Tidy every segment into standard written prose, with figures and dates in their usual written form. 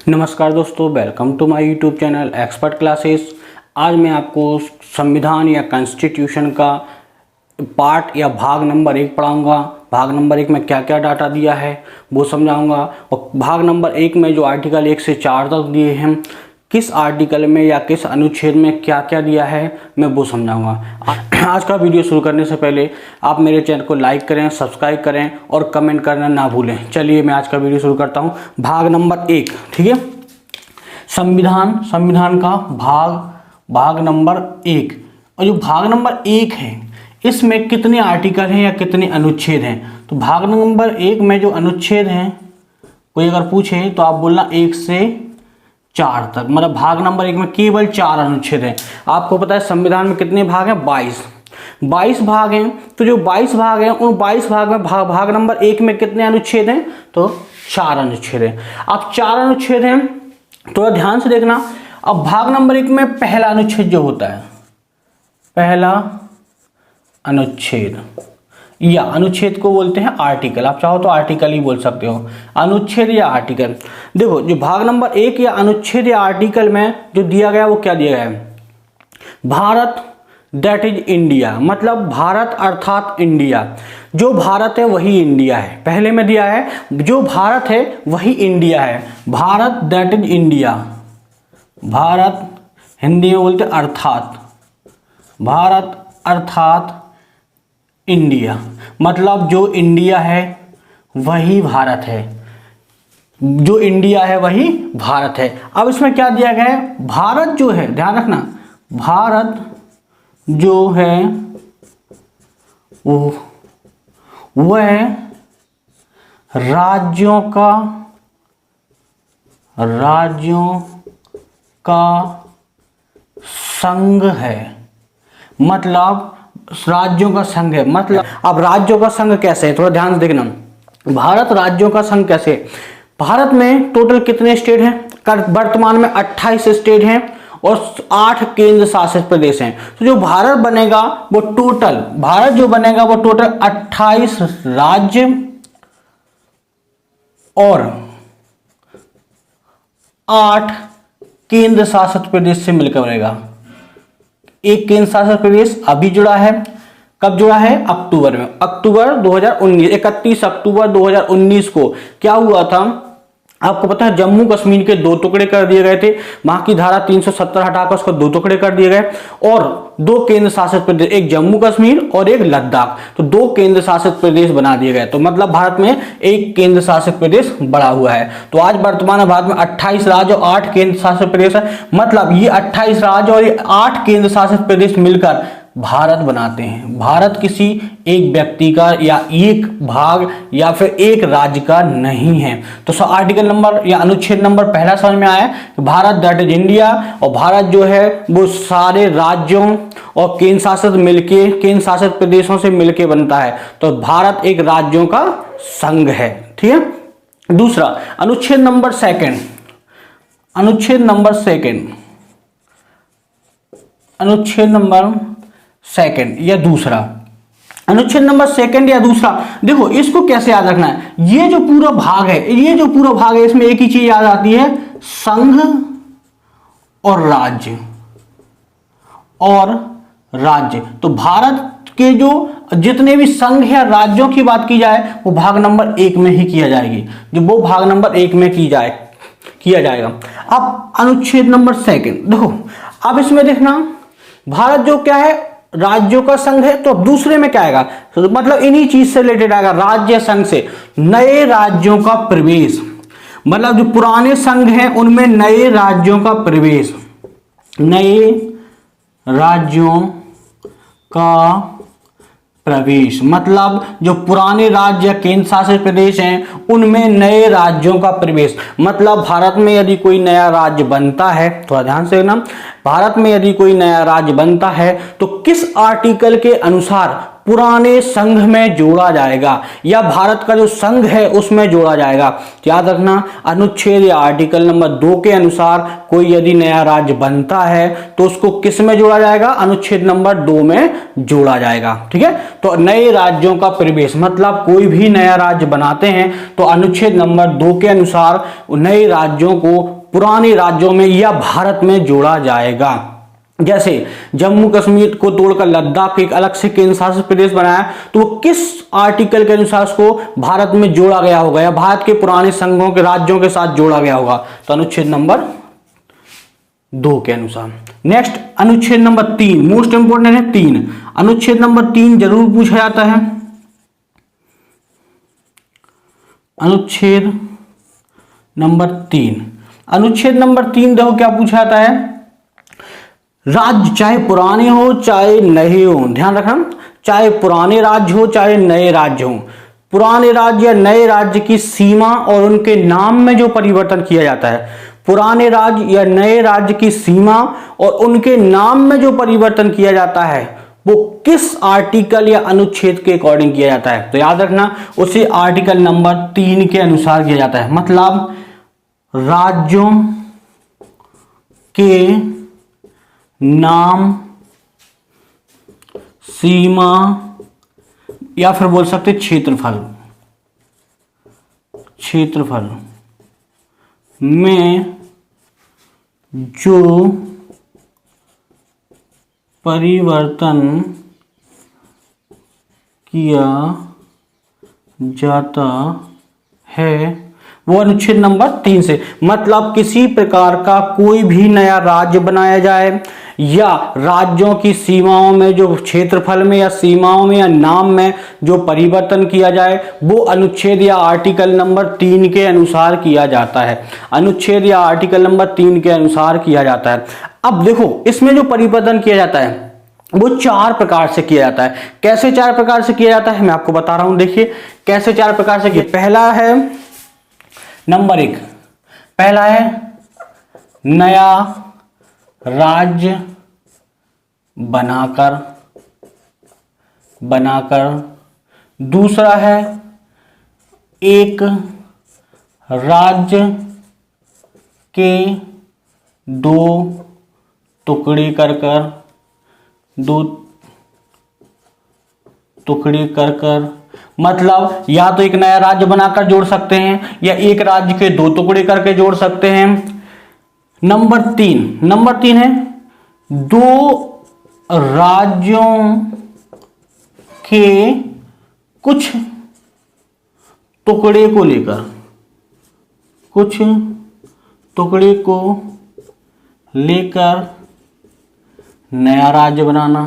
नमस्कार दोस्तों, welcome to my YouTube channel expert classes. आज मैं आपको संविधान या कॉन्स्टिट्यूशन का पार्ट या भाग नंबर 1 पढ़ाऊंगा। भाग नंबर 1 में क्या क्या डाटा दिया है वो समझाऊंगा, और भाग नंबर 1 में जो आर्टिकल 1 से 4 तक दिए हैं, किस आर्टिकल में या किस अनुच्छेद में क्या क्या दिया है मैं वो समझाऊंगा। आज का वीडियो शुरू करने से पहले आप मेरे चैनल को लाइक करें, सब्सक्राइब करें और कमेंट करना ना भूलें। चलिए मैं आज का वीडियो शुरू करता हूं। भाग नंबर 1, ठीक है, संविधान का भाग नंबर 1। और जो भाग नंबर 1 है इसमें कितने आर्टिकल हैं या कितने अनुच्छेद हैं? तो भाग नंबर 1 में जो अनुच्छेद हैं, कोई अगर पूछे तो आप बोलना 1 से 4 तक। मतलब भाग नंबर 1 में केवल 4 अनुच्छेद हैं। आपको पता है संविधान में कितने भाग हैं? 22 भाग हैं। तो जो 22 भाग हैं उन 22 भाग में भाग नंबर 1 में कितने अनुच्छेद हैं? तो 4 अनुच्छेद हैं। अब 4 अनुच्छेद हैं, थोड़ा ध्यान से देखना। अब भाग नंबर 1 में पहला अनुच्छेद जो होता है, पहला अनुच्छेद या अनुच्छेद को बोलते हैं आर्टिकल। आप चाहो तो आर्टिकल ही बोल सकते हो, अनुच्छेद या आर्टिकल। देखो, जो भाग नंबर 1 या अनुच्छेद या आर्टिकल में जो दिया गया वो क्या दिया गया है? भारत दैट इज इंडिया, मतलब भारत अर्थात इंडिया। जो भारत है वही इंडिया है। पहले में दिया है जो भारत है वही इंडिया है। Bharat that is India, Bharat Hindi में बोलते अर्थात, भारत अर्थात इंडिया, मतलब जो इंडिया है वही भारत है, जो इंडिया है वही भारत है। अब इसमें क्या दिया गया है? भारत जो है, ध्यान रखना, भारत जो है वह राज्यों का संघ है। मतलब राज्यों का संघ है। मतलब अब राज्यों का संघ कैसे है, थोड़ा ध्यान से देखना। भारत राज्यों का संघ कैसे? भारत में टोटल कितने स्टेट हैं? वर्तमान में 28 स्टेट हैं और 8 केंद्र शासित प्रदेश हैं। तो जो भारत बनेगा वो टोटल, भारत जो बनेगा वो टोटल 28 राज्य और 8 केंद्र शासित प्रदेश से मिलकर बनेगा। एक केंद्र शासित प्रदेश अभी जुड़ा है। कब जुड़ा है? अक्टूबर में, अक्टूबर 2019, 31 अक्टूबर 2019 को क्या हुआ था आपको पता है? जम्मू कश्मीर के 2 टुकड़े कर दिए गए थे। वहां की धारा 370 हटाकर उसको 2 टुकड़े कर दिए गए और 2 केंद्र शासित प्रदेश, एक जम्मू कश्मीर और एक लद्दाख, तो 2 केंद्र शासित प्रदेश बना दिए गए। तो मतलब भारत में एक केंद्र शासित प्रदेश बढ़ा हुआ है। तो आज वर्तमान भारत में 28 राज्य और 8 केंद्र शासित प्रदेश है। मतलब ये 28 राज्य और ये 8 केंद्र शासित प्रदेश मिलकर भारत बनाते हैं। भारत किसी एक व्यक्ति का या एक भाग या फिर एक राज्य का नहीं है। तो आर्टिकल नंबर या अनुच्छेद नंबर पहला समझ में आया कि भारत दैट इज इंडिया, और भारत जो है वो सारे राज्यों और केंद्र शासित प्रदेशों से मिलके बनता है। तो भारत एक राज्यों का संघ है, ठीक है। दूसरा अनुच्छेद नंबर 2, अनुच्छेद नंबर 2, अनुच्छेद नंबर 2 या दूसरा, अनुच्छेद नंबर 2 या दूसरा। देखो इसको कैसे याद रखना है? ये जो पूरा भाग है, ये जो पूरा भाग है, इसमें एक ही चीज याद आती है, संघ और राज्य, और राज्य। तो भारत के जो जितने भी संघ या राज्यों की बात की जाए वो भाग नंबर 1 में ही किया जाएगी, जो वो भाग नंबर 1 में किया जाएगा। अब अनुच्छेद नंबर 2 देखो, अब इसमें देखना, भारत जो क्या है, राज्यों का संघ है। तो दूसरे में क्या आएगा? तो मतलब इन्हीं चीज से रिलेटेड आएगा, राज्य संघ से नए राज्यों का प्रवेश। मतलब जो पुराने संघ हैं उनमें नए राज्यों का प्रवेश, नए राज्यों का प्रवेश, मतलब जो पुराने राज्य या केंद्र शासित प्रदेश हैं उनमें नए राज्यों का प्रवेश। मतलब भारत में यदि कोई नया राज्य बनता है, थोड़ा ध्यान से देखना, भारत में यदि कोई नया राज्य बनता है तो किस आर्टिकल के अनुसार पुराने संघ में जोड़ा जाएगा या भारत का जो संघ है उसमें जोड़ा जाएगा। याद रखना, अनुच्छेद या आर्टिकल नंबर 2 के अनुसार कोई यदि नया राज्य बनता है तो उसको किस में जोड़ा जाएगा? अनुच्छेद नंबर 2 में जोड़ा जाएगा। ठीक है, तो नए राज्यों का प्रवेश मतलब कोई भी नया राज्य बनाते हैं तो अनुच्छेद नंबर 2 के अनुसार नए राज्यों को पुराने राज्यों में या भारत में जोड़ा जाएगा। जैसे जम्मू कश्मीर को तोड़कर लद्दाख एक अलग से केंद्र शासित प्रदेश बनाया तो वो किस आर्टिकल के अनुसार उसको भारत में जोड़ा गया होगा या भारत के पुराने संघों के राज्यों के साथ जोड़ा गया होगा? तो अनुच्छेद नंबर 2 के अनुसार। नेक्स्ट अनुच्छेद नंबर 3, मोस्ट इंपोर्टेंट है 3। अनुच्छेद नंबर 3 जरूर पूछा जाता है। अनुच्छेद नंबर 3, अनुच्छेद नंबर 3 देखो क्या पूछा जाता है? राज्य चाहे पुराने हो चाहे नए हो, ध्यान रखना, चाहे पुराने राज्य हो चाहे नए राज्य हो, पुराने राज्य या नए राज्य की सीमा और उनके नाम में जो परिवर्तन किया जाता है, पुराने राज्य या नए राज्य की सीमा और उनके नाम में जो परिवर्तन किया जाता है वो किस आर्टिकल या अनुच्छेद के अकॉर्डिंग किया जाता है? तो याद रखना, उसी आर्टिकल नंबर 3 के अनुसार किया जाता है। मतलब राज्यों के नाम, सीमा या फिर बोल सकते क्षेत्रफल, क्षेत्रफल में जो परिवर्तन किया जाता है वो अनुच्छेद नंबर 3 से। मतलब किसी प्रकार का कोई भी नया राज्य बनाया जाए या राज्यों की सीमाओं में जो क्षेत्रफल में या सीमाओं में या नाम में जो परिवर्तन किया जाए वो अनुच्छेद या आर्टिकल नंबर 3 के अनुसार किया जाता है। अनुच्छेद या आर्टिकल नंबर 3 के अनुसार किया जाता है। अब देखो इसमें जो परिवर्तन किया जाता है वो 4 प्रकार से किया जाता है। कैसे 4 प्रकार से किया जाता है मैं आपको बता रहा हूं। देखिए कैसे 4 प्रकार से किया। पहला है नंबर 1, पहला है नया राज्य बनाकर। दूसरा है एक राज्य के 2 टुकड़े कर मतलब या तो एक नया राज्य बनाकर जोड़ सकते हैं या एक राज्य के 2 टुकड़े करके जोड़ सकते हैं। नंबर 3 है 2 राज्यों के कुछ टुकड़े को लेकर नया राज्य बनाना।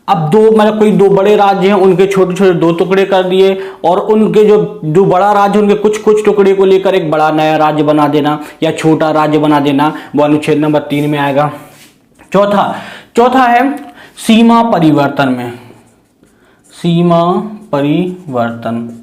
अब 2 मतलब कोई 2 बड़े राज्य हैं उनके छोटे छोटे 2 टुकड़े कर दिए और उनके जो बड़ा राज्य उनके कुछ टुकड़े को लेकर एक बड़ा नया राज्य बना देना या छोटा राज्य बना देना, वो अनुच्छेद नंबर 3 में आएगा। चौथा है सीमा परिवर्तन।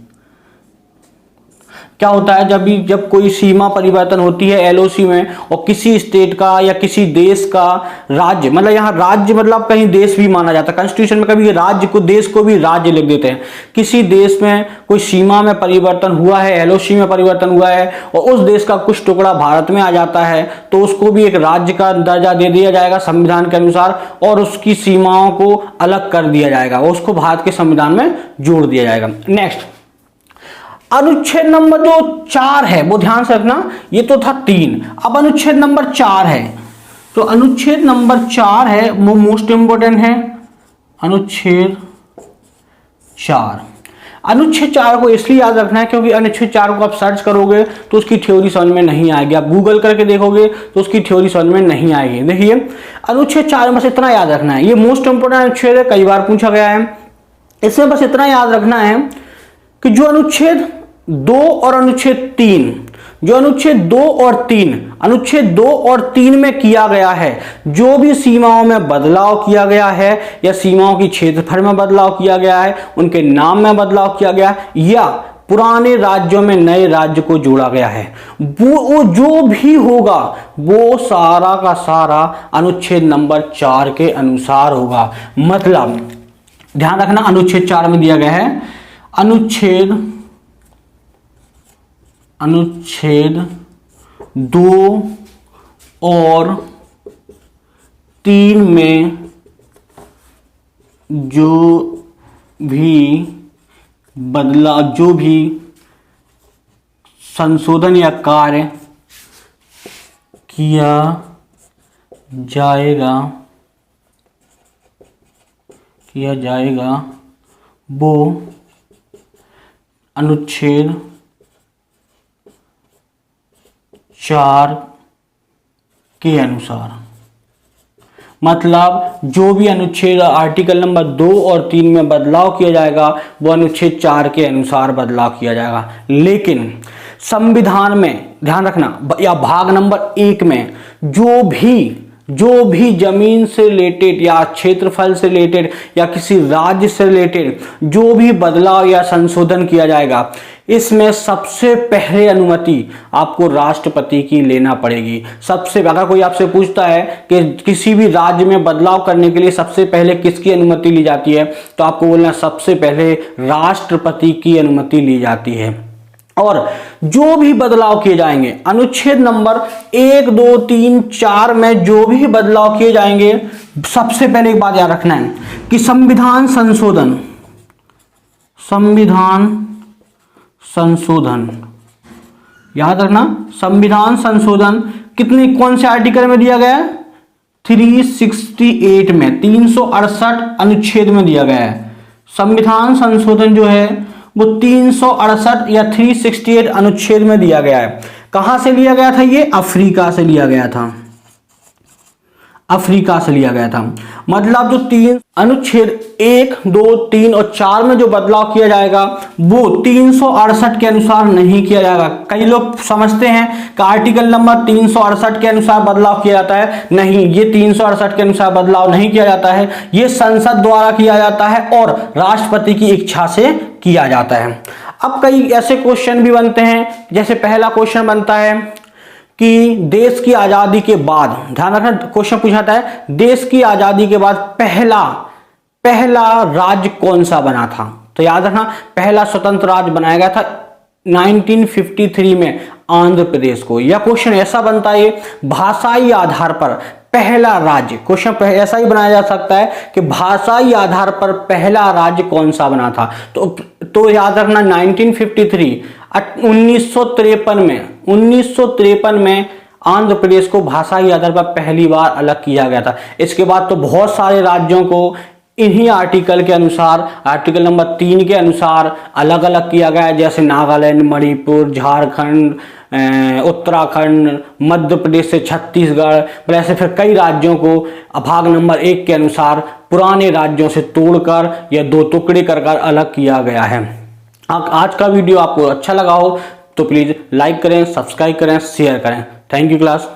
क्या होता है जब कोई सीमा परिवर्तन होती है एलओसी में और किसी स्टेट का या किसी देश का राज्य, मतलब यहाँ राज्य मतलब कहीं देश भी माना जाता है। कॉन्स्टिट्यूशन में कभी राज्य को देश को भी राज्य लिख देते हैं। किसी देश में कोई सीमा में परिवर्तन हुआ है, एलओसी में परिवर्तन हुआ है और उस देश का कुछ टुकड़ा भारत में आ जाता है तो उसको भी एक राज्य का दर्जा दे दिया जाएगा संविधान के अनुसार और उसकी सीमाओं को अलग कर दिया जाएगा, उसको भारत के संविधान में जोड़ दिया जाएगा। नेक्स्ट अनुच्छेद नंबर जो 4 है वो ध्यान से रखना, ये तो था 3, अब अनुच्छेद नंबर 4 है। तो अनुच्छेद नंबर 4 है वो मोस्ट इंपोर्टेंट है। अनुच्छेद 4 को इसलिए याद रखना है क्योंकि अनुच्छेद 4 को आप सर्च करोगे तो उसकी थ्योरी समझ में नहीं आएगी, आप गूगल करके देखोगे तो उसकी थ्योरी समझ में नहीं आएगी। देखिए अनुच्छेद 4 में बस इतना याद रखना है, ये मोस्ट इंपोर्टेंट अनुच्छेद है, कई बार पूछा गया है। इसमें बस इतना याद रखना है कि जो अनुच्छेद 2 और अनुच्छेद 3, जो अनुच्छेद 2 और 3 में किया गया है, जो भी सीमाओं में बदलाव किया गया है या सीमाओं की क्षेत्रफल में बदलाव किया गया है, उनके नाम में बदलाव किया गया या पुराने राज्यों में नए राज्य को जोड़ा गया है। वो जो भी होगा वो सारा का सारा अनुच्छेद नंबर 4 के अनुसार होगा। मतलब ध्यान रखना, अनुच्छेद 4 में दिया गया है, अनुच्छेद 2 और 3 में जो भी संशोधन या कार्य किया जाएगा वो अनुच्छेद 4 के अनुसार। मतलब जो भी अनुच्छेद आर्टिकल नंबर 2 और 3 में बदलाव किया जाएगा वो अनुच्छेद 4 के अनुसार बदलाव किया जाएगा। लेकिन संविधान में ध्यान रखना, या भाग नंबर 1 में जो भी जमीन से रिलेटेड या क्षेत्रफल से रिलेटेड या किसी राज्य से रिलेटेड जो भी बदलाव या संशोधन किया जाएगा, इसमें सबसे पहले अनुमति आपको राष्ट्रपति की लेना पड़ेगी। अगर कोई आपसे पूछता है कि किसी भी राज्य में बदलाव करने के लिए सबसे पहले किसकी अनुमति ली जाती है, तो आपको बोलना सबसे पहले राष्ट्रपति की अनुमति ली जाती है। और जो भी बदलाव किए जाएंगे अनुच्छेद नंबर 1, 2, 3, 4 में जो भी बदलाव किए जाएंगे, सबसे पहले एक बात याद रखना है कि संविधान संशोधन याद रखना, संविधान संशोधन कौन से आर्टिकल में दिया गया है? 368 में, 368 अनुच्छेद में दिया गया है। संविधान संशोधन जो है वो 368 या 368 अनुच्छेद में दिया गया है। कहां से लिया गया था? ये अफ्रीका से लिया गया था। मतलब जो अनुच्छेद 1, 2, 3 और 4 में जो बदलाव किया जाएगा वो 368 के अनुसार नहीं किया जाएगा। कई लोग समझते हैं कि आर्टिकल नंबर 368 के अनुसार बदलाव किया जाता है। नहीं, ये 368 के अनुसार बदलाव नहीं किया जाता है, ये संसद द्वारा किया जाता है और राष्ट्रपति की इच्छा से किया जाता है। अब कई ऐसे क्वेश्चन भी बनते हैं, जैसे पहला क्वेश्चन बनता है कि देश की आजादी के बाद, ध्यान रखना क्वेश्चन पूछाता है, देश की आजादी के बाद पहला राज्य कौन सा बना था? तो याद रखना पहला स्वतंत्र राज्य बनाया गया था 1953 में आंध्र प्रदेश को। यह क्वेश्चन ऐसा बनता है भाषाई आधार पर पहला राज्य, क्वेश्चन ऐसा ही बनाया जा सकता है कि भाषाई आधार पर पहला राज्य कौन सा बना था। तो याद रखना 1953 में आंध्र प्रदेश को भाषाई आधार पर पहली बार अलग किया गया था। इसके बाद तो बहुत सारे राज्यों को इन्हीं आर्टिकल के अनुसार, आर्टिकल नंबर 3 के अनुसार अलग अलग किया गया है, जैसे नागालैंड, मणिपुर, झारखंड, उत्तराखंड, मध्य प्रदेश से छत्तीसगढ़, ऐसे फिर कई राज्यों को भाग नंबर 1 के अनुसार पुराने राज्यों से तोड़कर या 2 टुकड़े कर अलग किया गया है। आज का वीडियो आपको अच्छा लगा हो तो प्लीज़ लाइक करें, सब्सक्राइब करें, शेयर करें। Thank you class.